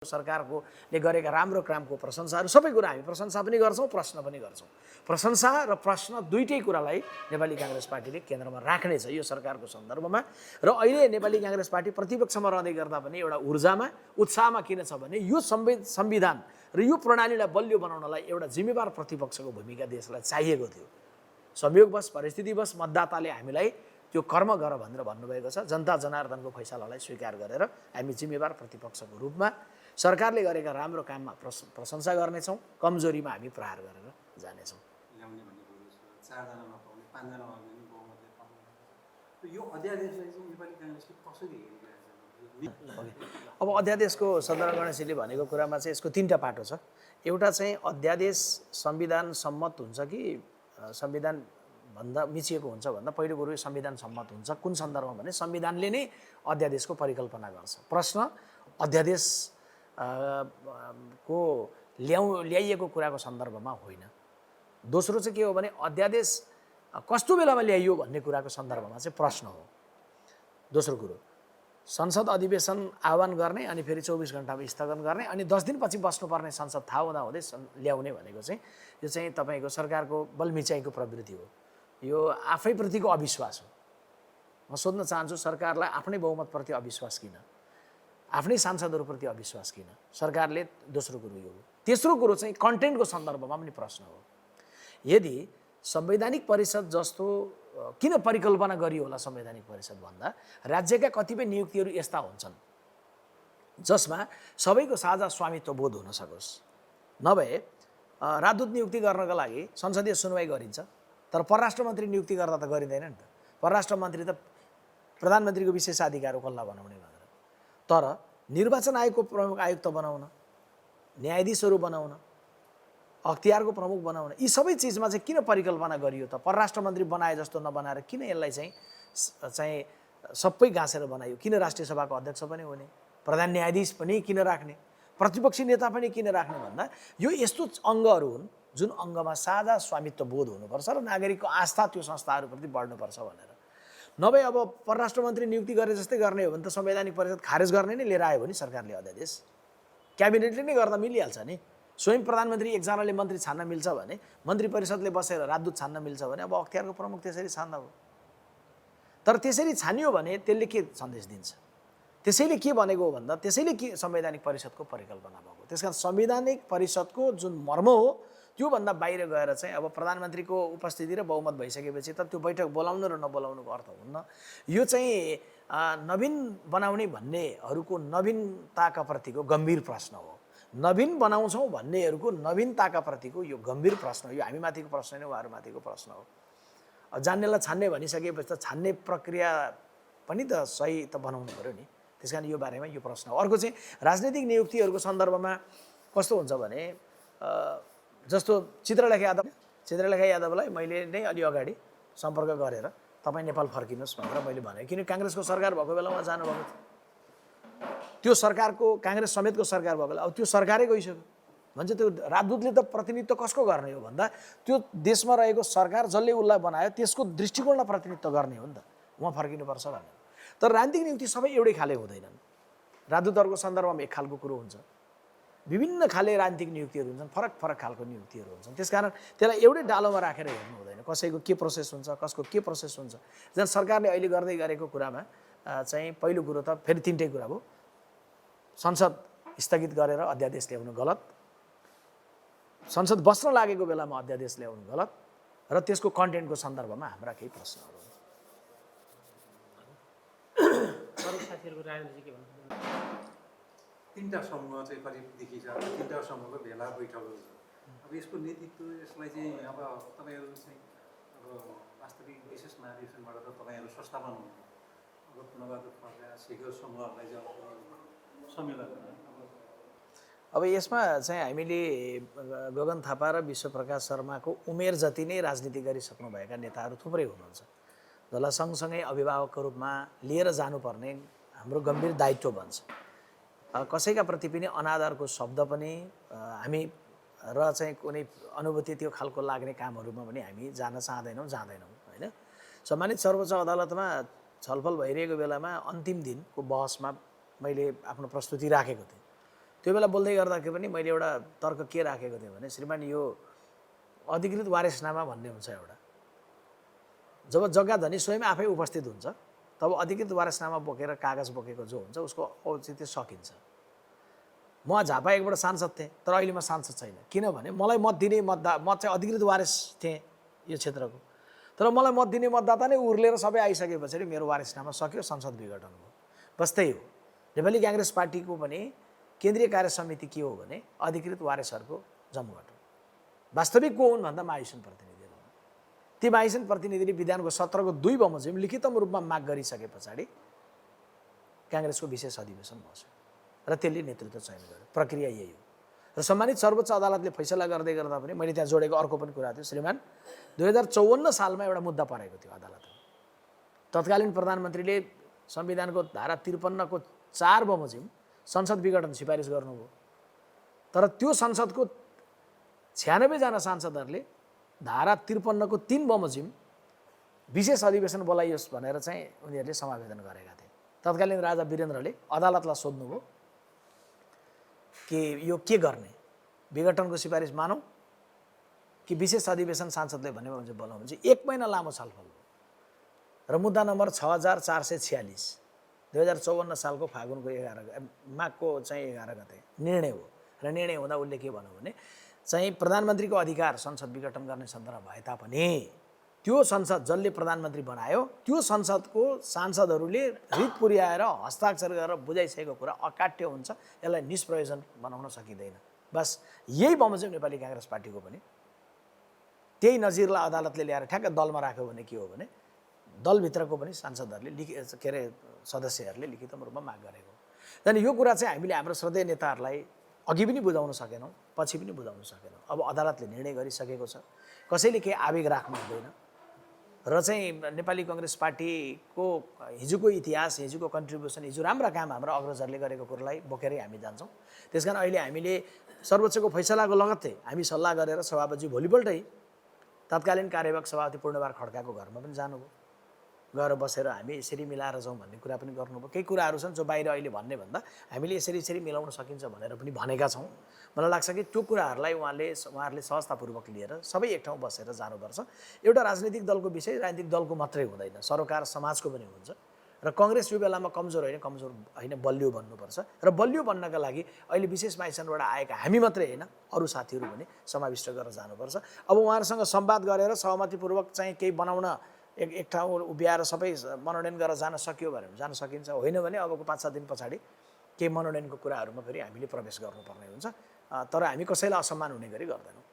सरकारले गरेका राम्रो कामको प्रशंसाहरू सबै कुरा हामी प्रशंसा पनि गर्छौँ, प्रश्न पनि गर्छौँ। प्रशंसा र प्रश्न दुईटै कुरालाई नेपाली काङ्ग्रेस पार्टीले केन्द्रमा राख्नेछ यो सरकारको सन्दर्भमा। र अहिले नेपाली काङ्ग्रेस पार्टी प्रतिपक्षमा रहँदै गर्दा पनि एउटा ऊर्जामा उत्साहमा किन छ भने यो संविधान र यो प्रणालीलाई बलियो बनाउनलाई एउटा जिम्मेवार प्रतिपक्षको भूमिका देशलाई चाहिएको थियो। संयोगवश परिस्थितिवश मतदाताले हामीलाई त्यो कर्म गर भनेर भन्नुभएको छ। जनता जनार्दनको फैसलालाई स्वीकार गरेर हामी जिम्मेवार प्रतिपक्षको रूपमा सरकारले गरेका राम्रो काममा प्रशंसा गर्नेछौँ, कमजोरीमा हामी प्रहार गरेर जानेछौँ। अब अध्यादेशको सदन गणेशजीले भनेको कुरामा चाहिँ यसको तीनटा पाटो छ। एउटा चाहिँ अध्यादेश संविधान सम्मत हुन्छ कि संविधान भन्दा मिचिएको हुन्छ भन्दा पहिलो कुरो संविधान सम्मत हुन्छ। कुन सन्दर्भमा भने संविधानले नै अध्यादेशको परिकल्पना गर्छ। प्रश्न अध्यादेश को ल्याइएको कुराको सन्दर्भमा होइन। दोस्रो चाहिँ के हो भने अध्यादेश कस्तो बेलामा ल्याइयो भन्ने कुराको सन्दर्भमा चाहिँ प्रश्न हो। दोस्रो कुरो संसद अधिवेशन आह्वान गर्ने अनि फेरि 24 घण्टामा स्थगन गर्ने अनि 10 दिनपछि बस्नुपर्ने संसद थाहा हुँदै ल्याउने भनेको चाहिँ यो चाहिँ तपाईँको सरकारको बलमिचाइको प्रवृत्ति हो। यो आफैप्रतिको अविश्वास हो। म सोध्न चाहन्छु सरकारलाई आफ्नै बहुमतप्रति अविश्वास किन, आफ्नै सांसदहरूप्रति अविश्वास किन सरकारले? दोस्रो कुरो यो हो। तेस्रो कुरो चाहिँ कन्टेन्टको सन्दर्भमा पनि प्रश्न हो। यदि संवैधानिक परिषद जस्तो किन परिकल्पना गरियो होला संवैधानिक परिषद भन्दा राज्यका कतिपय नियुक्तिहरू यस्ता हुन्छन् जसमा सबैको साझा स्वामित्व बोध हुन सकोस्। नभए राजदूत नियुक्ति गर्नका लागि संसदीय सुनवाई गरिन्छ, तर परराष्ट्र मन्त्री नियुक्ति गर्दा त गरिँदैन नि त। परराष्ट्र मन्त्री त प्रधानमन्त्रीको विशेषाधिकार हो कसलाई बनाउने भनेर। तर निर्वाचन आयोगको प्रमुख आयुक्त बनाउन, न्यायाधीशहरू बनाउन, अख्तियारको प्रमुख बनाउन, यी सबै चिजमा चाहिँ किन परिकल्पना गरियो त? परराष्ट्र मन्त्री बनाए जस्तो नबनाएर किन यसलाई चाहिँ सबै गाँसेर बनायो? किन राष्ट्रिय सभाको अध्यक्ष पनि हुने, प्रधान न्यायाधीश पनि किन राख्ने, प्रतिपक्षी नेता पनि किन राख्ने भन्दा यो यस्तो अङ्गहरू हुन् जुन अङ्गमा साझा स्वामित्व बोध हुनुपर्छ र नागरिकको आस्था त्यो संस्थाहरूप्रति बढ्नुपर्छ भनेर। नभए अब परराष्ट्र मन्त्री नियुक्ति गरे जस्तै गर्ने हो भने त संवैधानिक परिषद खारेज गर्ने नै लिएर आयो भने सरकारले अध्यादेश क्याबिनेटले नै गर्दा मिलिहाल्छ नि। स्वयं प्रधानमन्त्री एकजनाले मन्त्री छान्न मिल्छ भने, मन्त्री परिषदले बसेर राजदूत छान्न मिल्छ भने अब अख्तियारको प्रमुख त्यसरी छान्दा हो। तर त्यसरी छानियो भने त्यसले के सन्देश दिन्छ? त्यसैले के भनेको हो भन्दा त्यसैले के संवैधानिक परिषदको परिकल्पना भएको। त्यसकारण संवैधानिक परिषदको जुन मर्म हो त्योभन्दा बाहिर गएर चाहिँ अब प्रधानमन्त्रीको उपस्थिति र बहुमत भइसकेपछि त त्यो बैठक बोलाउनु र नबोलाउनुको अर्थ हुन्न। यो चाहिँ नवीन बनाउने भन्नेहरूको नवीनताका प्रतिको गम्भीर प्रश्न हो। नवीन बनाउँछौँ भन्नेहरूको नवीनताका प्रतिको यो गम्भीर प्रश्न हो। यो हामीमाथिको प्रश्न नै उहाँहरूमाथिको प्रश्न हो। जान्नेलाई छान्ने भनिसकेपछि त छान्ने प्रक्रिया पनि त सही त बनाउनु पऱ्यो नि। त्यस कारण यो बारेमा यो प्रश्न हो। अर्को चाहिँ राजनीतिक नियुक्तिहरूको सन्दर्भमा कस्तो हुन्छ भने जस्तो चित्रलेखा यादवलाई मैले नै अलि अगाडि सम्पर्क गरेर तपाईँ नेपाल फर्किनुहोस् भनेर मैले भने, किन काङ्ग्रेसको सरकार भएको बेला उहाँ जानुभएको थियो। त्यो सरकारको काङ्ग्रेस समेतको सरकार भएको बेला अब त्यो सरकारै गइसक्यो भन्छ त्यो राजदूतले त प्रतिनिधित्व कसको गर्ने हो भन्दा त्यो देशमा रहेको सरकार जसले उसलाई बनायो त्यसको दृष्टिकोणलाई प्रतिनिधित्व गर्ने हो नि त। उहाँ फर्किनुपर्छ भनेर। तर राजनीतिक नियुक्ति सबै एउटै खाले हुँदैनन्। राजदूतहरूको सन्दर्भमा एक खालको कुरो हुन्छ, विभिन्न खाले राजनीतिक नियुक्तिहरू हुन्छन्, फरक फरक खालको नियुक्तिहरू हुन्छन्। त्यसकारण त्यसलाई एउटै डालोमा राखेर हेर्नु हुँदैन। कसैको के प्रोसेस हुन्छ, कसको के प्रोसेस हुन्छ। जन सरकारले अहिले गर्दै गरेको कुरामा चाहिँ पहिलो कुरो त फेरि तिनटै कुरा भयो। संसद स्थगित गरेर अध्यादेश ल्याउनु गलत, संसद बस्न लागेको बेलामा अध्यादेश ल्याउनु गलत, र त्यसको कन्टेन्टको सन्दर्भमा हाम्रा केही प्रश्नहरू हुन्। तीनटा समूह चाहिँ करिब देखिन्छ। तीनटा समूहको भेला बैठकहरू छ। अब यसको नेतृत्व यसलाई चाहिँ अब तपाईँहरू चाहिँ अब वास्तविक विशेष महाधिवेशनबाट त तपाईँहरू संस्थापन हुनु, अब पुनर्बहादुर खड्का शेखर समूहहरूलाई चाहिँ सम्मेलन। अब यसमा चाहिँ हामीले गगन थापा र विश्वप्रकाश शर्माको उमेर जति नै राजनीति गरिसक्नुभएका नेताहरू थुप्रै हुनुहुन्छ जसलाई सँगसँगै अभिभावकको रूपमा लिएर जानुपर्ने हाम्रो गम्भीर दायित्व बन्छ। कसैका प्रति पनि अनादरको शब्द पनि हामी र चाहिँ कुनै अनुभूति त्यो खालको लाग्ने कामहरूमा पनि हामी जान चाहँदैनौँ होइन। सम्मानित सर्वोच्च अदालतमा छलफल भइरहेको बेलामा अन्तिम दिनको बहसमा मैले आफ्नो प्रस्तुति राखेको थिएँ। त्यो बेला बोल्दै गर्दाखेरि पनि मैले एउटा तर्क के राखेको थिएँ भने श्रीमान यो अधिकृत वारेसनामा भन्ने हुन्छ एउटा, जब जग्गा धनी स्वयं आफै उपस्थित हुन्छ तब अधिकृत वारेसनामा बोकेर कागज बोकेको जो हुन्छ उसको औचित्य सकिन्छ। म झापा एकबाट सांसद थिएँ, तर अहिले म सांसद छैन, किनभने मलाई मत दिने म चाहिँ अधिकृत वारिस थिएँ यो क्षेत्रको, तर मलाई मत दिने मतदाता नै उर्लेर सबै आइसके पछाडि मेरो वारिसनामा सक्यो, संसद विघटन भयो। बस त्यही हो। नेपाली काङ्ग्रेस पार्टीको पनि केन्द्रीय कार्य समिति के हो भने अधिकृत वारिसहरूको जमघट हो। वास्तविक को हुन् भन्दा महाधिवेशन प्रतिनिधिहरू हुन्। ती महाधिवेशन प्रतिनिधिले विधानको 17 को 2 बमोजिम लिखितम रूपमा माग गरिसके पछाडि काङ्ग्रेसको विशेष अधिवेशन बस्यो र त्यसले नेतृत्व चयन गर्यो। प्रक्रिया यही हो। र सम्मानित सर्वोच्च अदालतले फैसला गर्दै गर्दा पनि मैले त्यहाँ जोडेको अर्को पनि कुरा थियो श्रीमान, 2054 सालमा एउटा मुद्दा परेको थियो अदालतमा। तत्कालीन प्रधानमन्त्रीले संविधानको धारा 53 को 4 बमोजिम संसद विघटन सिफारिस गर्नुभयो, तर त्यो संसदको 96 जना सांसदहरूले धारा 53 को 3 बमोजिम विशेष अधिवेशन बोलाइयोस् भनेर चाहिँ उनीहरूले समावेदन गरेका थिए। तत्कालीन राजा वीरेन्द्रले अदालतलाई सोध्नुभयो कि यो के गर्ने, विघटनको सिफारिस मानौँ कि विशेष अधिवेशन सांसदले भन्यो भने बोलाउँ भने 1 महिना लामो छलफल हो र मुद्दा नम्बर 6446 2054 सालको फागुनको 11 माघको चाहिँ 11 गते निर्णय हो। र निर्णय हुँदा उसले के भन्यो भने चाहिँ प्रधानमन्त्रीको अधिकार संसद विघटन गर्ने सन्दर्भ भए तापनि त्यो संसद जसले प्रधानमन्त्री बनायो त्यो संसदको सांसदहरूले रिट पुर्याएर हस्ताक्षर गरेर बुझाइसकेको कुरा अकाट्य हुन्छ, यसलाई निष्प्रयोजन बनाउन सकिँदैन। बस यही बमोजिम नेपाली काङ्ग्रेस पार्टीको पनि त्यही नजिरलाई अदालतले ल्याएर ठ्याक्क दलमा राख्यो भने के हो भने दलभित्रको पनि सांसदहरूले के अरे सदस्यहरूले लिखितम रूपमा माग गरेको। अनि यो कुरा चाहिँ हामीले हाम्रो श्रद्धेय नेताहरूलाई अघि पनि बुझाउन सकेनौँ, पछि पनि बुझाउन सकेनौँ। अब अदालतले निर्णय गरिसकेको छ, कसैले केही आवेग राख्नु हुँदैन। र चाहिँ नेपाली काङ्ग्रेस पार्टीको हिजोको इतिहास, हिजोको कन्ट्रिब्युसन, हिजो राम्रा काम हाम्रो अग्रजहरूले गरेको कुरालाई बोकेरै हामी जान्छौँ। त्यसकारण अहिले हामीले सर्वोच्चको फैसलाको लगत्तै हामी सल्लाह गरेर सभापति भोलिपल्टै तत्कालीन कार्यवाहक सभापति पूर्णबहादुर खड्काको घरमा पनि जानुभयो, गएर बसेर हामी यसरी मिलाएर जाउँ भन्ने कुरा पनि गर्नुभयो। केही कुराहरू छन् जो बाहिर अहिले भन्ने भन्दा हामीले यसरी मिलाउन सकिन्छ भनेर पनि भनेका छौँ। मलाई लाग्छ कि त्यो कुराहरूलाई उहाँहरूले सहजतापूर्वक लिएर सबै एक ठाउँ बसेर जानुपर्छ। एउटा राजनीतिक दलको विषय राजनीतिक दलको मात्रै हुँदैन, सरोकार समाजको पनि हुन्छ। र काङ्ग्रेस यो बेलामा कमजोर होइन बलियो बन्नुपर्छ। र बलियो बन्नका लागि अहिले विशेष माइसनबाट आएका हामी मात्रै होइन अरू साथीहरू पनि समाविष्ट गरेर जानुपर्छ। अब उहाँहरूसँग संवाद गरेर सहमतिपूर्वक चाहिँ केही बनाउन एक ठाउँ उभ्याएर सबै मनोनयन गरेर जान सक्यो भने जान सकिन्छ, होइन भने अबको 5-7 दिन पछाडि केही मनोनयनको कुराहरूमा फेरि हामीले प्रवेश गर्नुपर्ने हुन्छ। तर हामी कसैलाई असम्मान हुने गरी गर्दैनौँ।